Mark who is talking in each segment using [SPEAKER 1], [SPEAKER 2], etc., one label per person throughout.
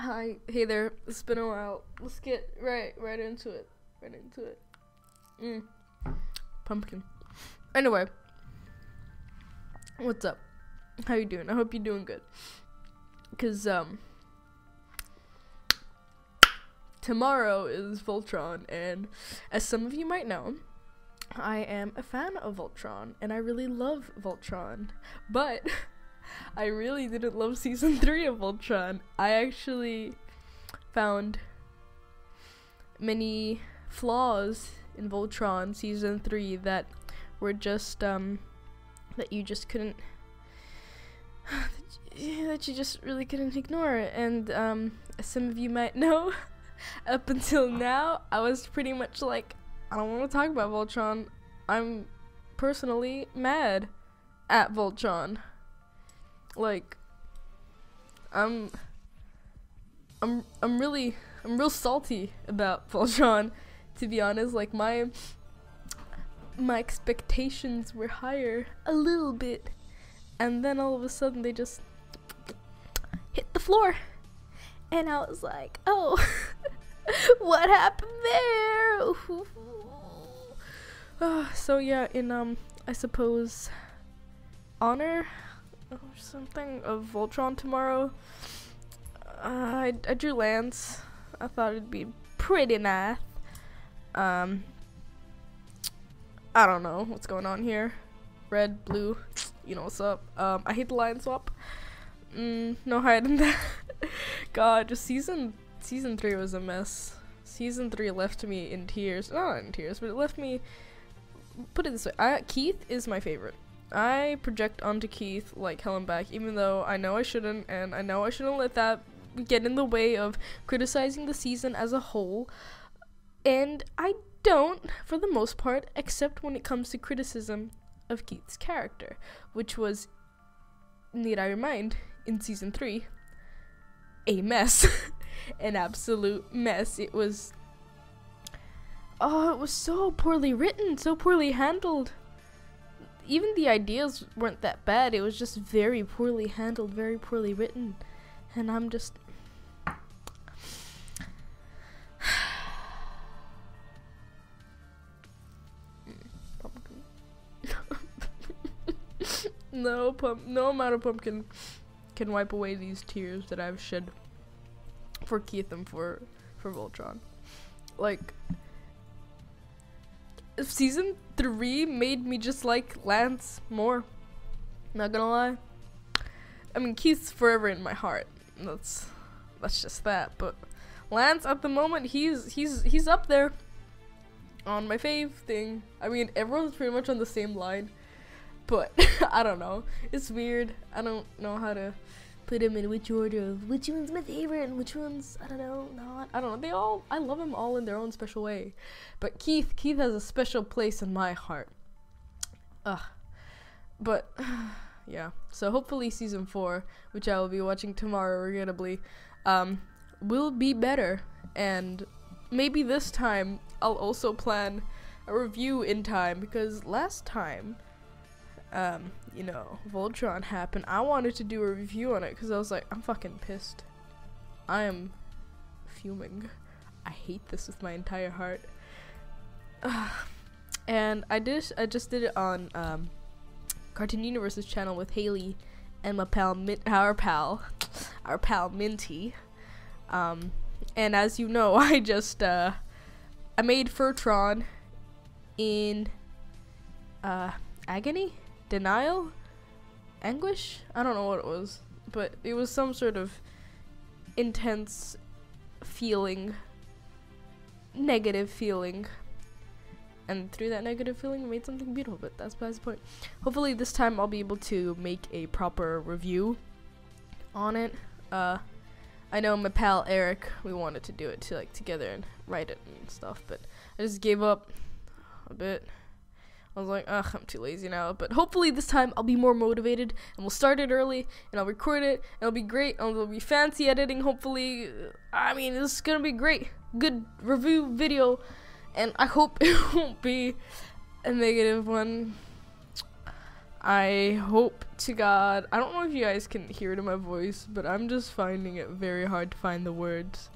[SPEAKER 1] Hi, hey there. It's been a while. Let's get right into it. Pumpkin. Anyway, what's up? How you doing? I hope you're doing good. Cause tomorrow is Voltron, and as some of you might know, I am a fan of Voltron, and I really love Voltron. But I really didn't love season 3 of Voltron. I actually found many flaws in Voltron season 3 that were just that you just couldn't that you just really couldn't ignore. And as some of you might know, up until now I was pretty much like, I don't want to talk about Voltron. I'm personally mad at Voltron. Like, I'm real salty about Voltron, to be honest. Like, my expectations were higher a little bit, and then all of a sudden they just hit the floor, and I was like, oh, what happened there? So yeah, in I suppose honor or something of Voltron tomorrow, I drew Lance. I thought it'd be pretty nice. I don't know what's going on here. Red, blue, you know what's up. I hate the line swap. No hiding that. God, just season 3 was a mess. Season 3 left me in tears. Not in tears, but it left me, put it this way, Keith is my favorite. I project onto Keith like hell and back, even though I know I shouldn't, and I know I shouldn't let that get in the way of criticizing the season as a whole. And I don't, for the most part, except when it comes to criticism of Keith's character, which was, need I remind, in season 3, a mess. An absolute mess. It was so poorly written, so poorly handled. Even the ideas weren't that bad. It was just very poorly handled, very poorly written. And I'm just pumpkin. No amount of pumpkin can wipe away these tears that I've shed for Keith and for Voltron. Like, season 3 made me just like Lance more. Not gonna lie. I mean, Keith's forever in my heart. That's just that. But Lance, at the moment, he's up there on my fave thing. I mean, everyone's pretty much on the same line, but I don't know. It's weird. I don't know how to put him in which order of which one's my favorite and which one's, I don't know, not. I don't know. I love them all in their own special way. But Keith has a special place in my heart. But yeah. So hopefully season 4, which I will be watching tomorrow regrettably, will be better. And maybe this time I'll also plan a review in time, because last time you know, Voltron happened, I wanted to do a review on it because I was like, I'm fucking pissed. I am fuming. I hate this with my entire heart. And I just did it on Cartoon Universe's channel with Haley and my pal our pal Minty. And as you know, I just I made Furtron in agony? Denial? Anguish? I don't know what it was, but it was some sort of intense feeling, negative feeling, and through that negative feeling I made something beautiful. But that's besides the point. Hopefully this time I'll be able to make a proper review on it. I know my pal Eric, we wanted to do it together and write it and stuff, but I just gave up a bit. I was like, ugh, I'm too lazy now. But hopefully this time I'll be more motivated, and we'll start it early, and I'll record it, and it'll be great, and it'll be fancy editing, hopefully. I mean, this is gonna be great. Good review video, and I hope it won't be a negative one. I hope to God, I don't know if you guys can hear it in my voice, but I'm just finding it very hard to find the words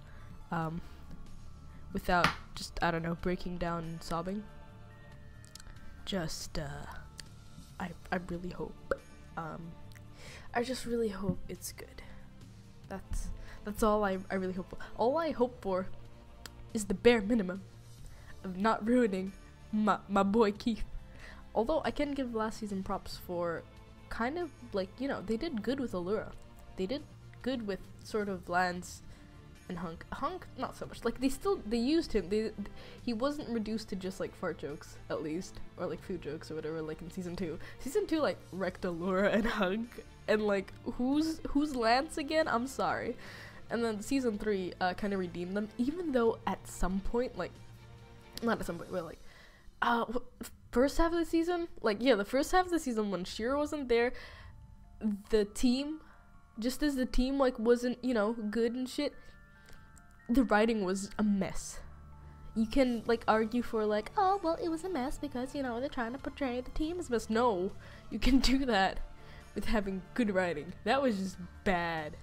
[SPEAKER 1] without just, I don't know, breaking down and sobbing. Just, I really hope, I just really hope it's good. That's all I really hope for. All I hope for is the bare minimum of not ruining my boy Keith. Although I can give last season props for kind of like, you know, they did good with Allura. They did good with sort of Lance and Hunk. Hunk, not so much. Like they used him. He wasn't reduced to just like fart jokes, at least, or like food jokes or whatever. Like in season 2. Season 2 like wrecked Allura and Hunk. And like who's Lance again? I'm sorry. And then season 3 kind of redeemed them, even though at some point, like, not at some point, but like, first half of the season, like, yeah, the first half of the season when Shiro wasn't there, the team, just as the team, like, wasn't, you know, good and shit, the writing was a mess. You can, like, argue for, like, oh, well, it was a mess because, you know, they're trying to portray the team as a mess. No, you can do that with having good writing. That was just bad.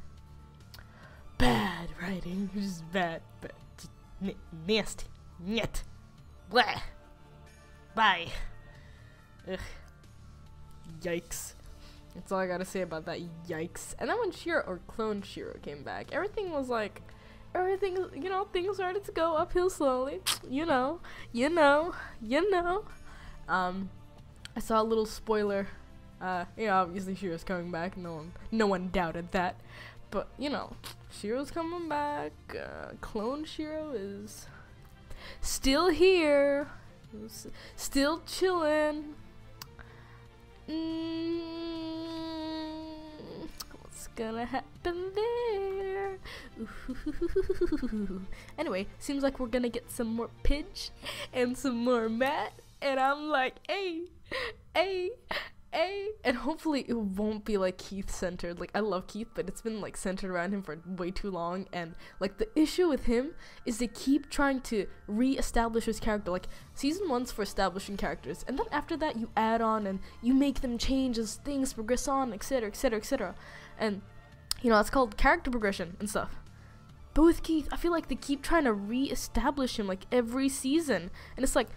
[SPEAKER 1] Bad writing. Just bad. Just nasty. Nyet. Blah. Bye. Ugh. Yikes. That's all I gotta say about that. Yikes. And then when Shiro, or Clone Shiro, came back, everything was like, you know, things started to go uphill slowly. You know. I saw a little spoiler. You know, obviously Shiro's coming back. No one doubted that. But, you know, Shiro's coming back. Clone Shiro is still here. Still chillin'. What's gonna happen there? Ooh. Anyway, seems like we're gonna get some more Pidge and some more Matt. And I'm like, hey. And hopefully it won't be like Keith centered. Like, I love Keith, but it's been like centered around him for way too long. And like the issue with him is they keep trying to re-establish his character. Like, season 1's for establishing characters, and then after that you add on and you make them change as things progress on, etc, etc, etc. And you know, that's called character progression and stuff. But with Keith, I feel like they keep trying to re-establish him like every season, and it's like,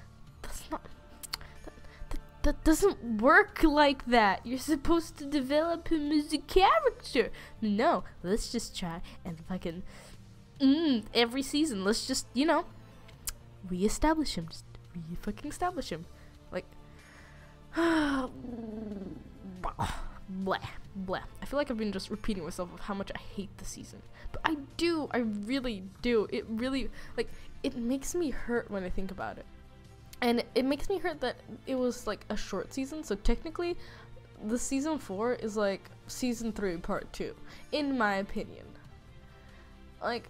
[SPEAKER 1] that doesn't work like that. You're supposed to develop him as a character. No, let's just try and fucking every season, let's just, you know, re-establish him. Just re-fucking establish him. Like, blah, blah. I feel like I've been just repeating myself of how much I hate the season. But I really do. It really, like, it makes me hurt when I think about it. And it makes me hurt that it was like a short season, so technically the season 4 is like season 3 part 2, in my opinion. Like,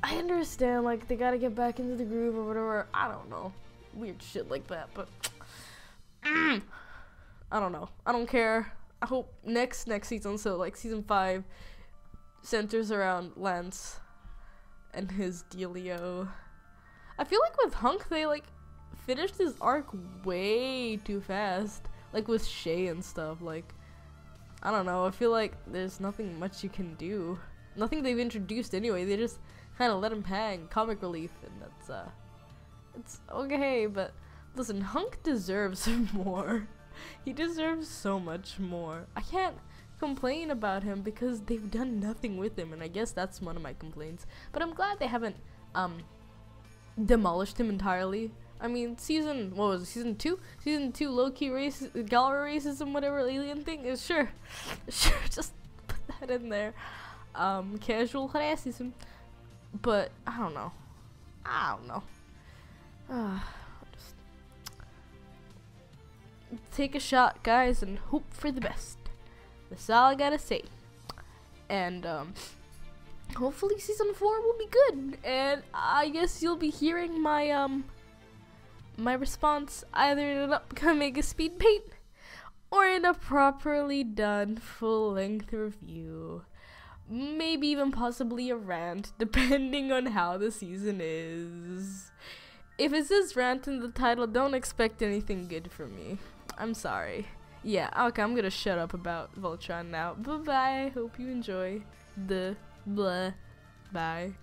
[SPEAKER 1] I understand, like, they gotta get back into the groove or whatever, I don't know, weird shit like that, but I don't know, I don't care. I hope next season, so like season 5 centers around Lance and his dealio. I feel like with Hunk they like finished his arc way too fast, like with Shay and stuff. Like, I don't know, I feel like there's nothing much you can do, nothing they've introduced anyway. They just kind of let him hang, comic relief, and that's it's okay. But listen, Hunk deserves more. He deserves so much more. I can't complain about him because they've done nothing with him, and I guess that's one of my complaints. But I'm glad they haven't demolished him entirely. I mean, season 2? Season 2 low-key gallery racism, whatever alien thing is, sure, just put that in there. Casual racism. But, I don't know. Just take a shot, guys, and hope for the best. That's all I gotta say. And, hopefully season 4 will be good. And I guess you'll be hearing my, my response either in an upcoming speed paint or in a properly done full-length review. Maybe even possibly a rant, depending on how the season is. If it says rant in the title, don't expect anything good from me. I'm sorry. yeah, okay, I'm gonna shut up about Voltron now. Bye bye. Hope you enjoy the blah. Bye.